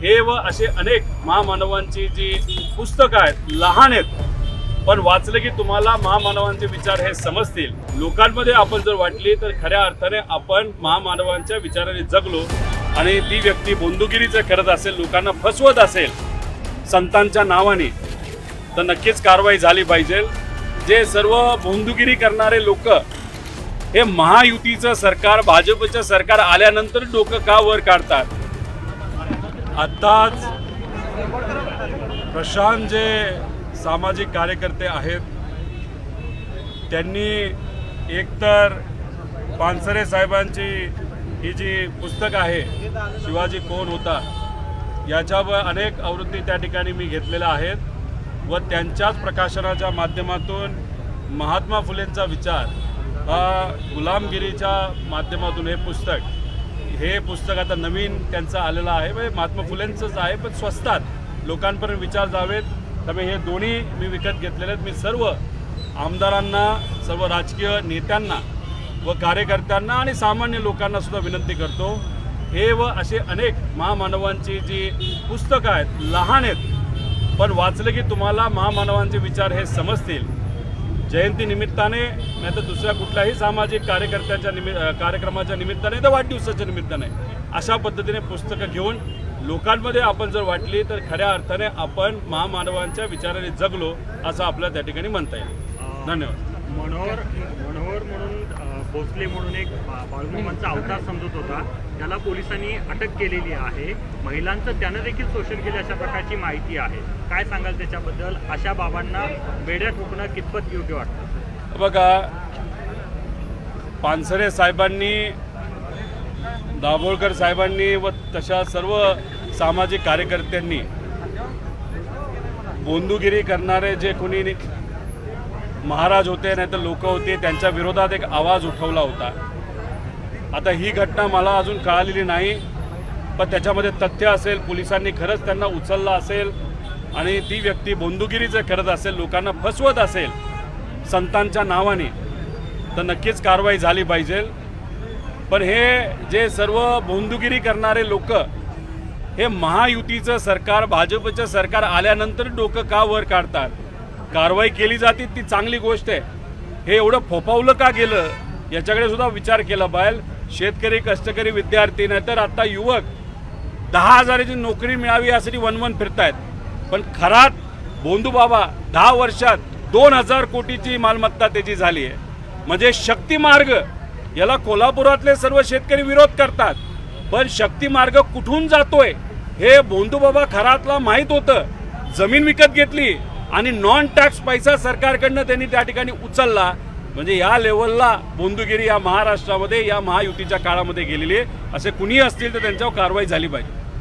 हे व असे अनेक महामानवांची जी पुस्तकं आहेत, लहान आहेत पण वाचले की तुम्हाला महामानवांचे विचार हे समजतील। लोकांमध्ये आपण जर वाटली तर खऱ्या अर्थाने आपण महामानवांच्या विचाराने जगलो आणि ती व्यक्ती बंधुगिरीचं करत असेल, लोकांना फसवत असेल संतांच्या नावाने, तर नक्कीच कारवाई झाली पाहिजे। जे सर्व बंधुगिरी करणारे लोक हे महायुतीचं सरकार, भाजपचं सरकार आल्यानंतर डोकं का वर काढतात। आत्ताच प्रशांत जे सामाजिक कार्यकर्ते आहेत त्यांनी एकतर पानसरे साहेबांची ही जी पुस्तक आहे शिवाजी कोण होता याच्यावर अनेक आवृत्ती त्या ठिकाणी मी घेतलेल्या आहेत व त्यांच्याच प्रकाशनाच्या माध्यमातून महात्मा फुलेंचा विचार हा गुलामगिरीच्या माध्यमातून हे पुस्तक आता नवीन त्यांचं आलेलं आहे, म्हणजे महात्मा फुलेंचंच आहे पण स्वस्तात लोकांपर्यंत विचार जावेत। त्यामुळे हे दोन्ही मी विकत घेतलेले आहेत। मी सर्व आमदारांना, सर्व राजकीय नेत्यांना व कार्यकर्त्यांना आणि सामान्य लोकांना सुद्धा विनंती करतो, हे व असे अनेक महामानवांची जी पुस्तकं आहेत, लहान आहेत पण वाचले की तुम्हाला महामानवांचे विचार हे समजतील। जयंती निमित्ताने नाही तर दुसऱ्या कुठल्याही सामाजिक कार्यक्रमाच्या निमित्ताने तर वाढदिवसाच्या निमित्ताने अशा पद्धतीने पुस्तकं घेऊन लोकांमध्ये आपण जर वाटली तर खऱ्या अर्थाने आपण महामानवांच्या विचाराने जगलो असं आपल्याला त्या ठिकाणी म्हणता येईल। धन्यवाद। मनोहर म्हणून भोसले म्हणून एक बाळूमामांचा अवतार समजत होता, त्याला पोलिसांनी अटक केलेली आहे। महिलांचं त्यानं देखील शोषण केले अशा प्रकारची माहिती आहे, काय सांगाल त्याच्याबद्दल? अशा बाबांना बेड्या ठोकणं कितपत योग्य वाटतं? बघा, पानसरे साहेबांनी, दाभोळकर साहेबांनी व तशा सर्व सामाजिक कार्यकर्त्यांनी बंधुगिरी करणारे जे कोणी महाराज होते नाही तर लोक होते त्यांच्या विरोधात एक आवाज उठवला होता। आता ही घटना मला अजून कळालेली नाही पण त्याच्यामध्ये तथ्य असेल, पोलिसांनी खरंच त्यांना उचललं असेल आणि ती व्यक्ती बंधुगिरीचं करत असेल, लोकांना फसवत असेल संतांच्या नावाने, तर नक्कीच कारवाई झाली पाहिजे। पण हे जे सर्व बंधुगिरी करणारे लोक हे महायुतीचं सरकार, भाजपचं सरकार आल्यानंतर डोकं का वर काढतात। कारवाई केली जाते ती चांगली गोष्ट आहे, हे एवढं फोफावलं का गेलं याच्याकडे सुद्धा विचार केला पाहिजे। शेतकरी, कष्टकरी, विद्यार्थी नाही तर आता युवक 10,000ची नोकरी मिळावी यासाठी वनवन फिरतायत, पण खरात बोंधू बाबा 10 वर्षात 2,000 कोटीची मालमत्ता त्याची झाली आहे। म्हणजे शक्ती मार्ग याला कोल्हापुरातले सर्व शेतकरी विरोध करतात, पण शक्ती मार्ग कुठून जातोय हे बोंधू बाबा खरातला माहीत होतं। जमीन विकत घेतली आणि नॉन टॅक्स पैसा सरकारकडनं त्यांनी त्या ठिकाणी उचलला। म्हणजे या लेवलला बंधुगिरी या महाराष्ट्रामध्ये या महायुतीच्या काळामध्ये गेलेली आहे। असे कुणीही असतील तर त्यांच्यावर कारवाई झाली पाहिजे।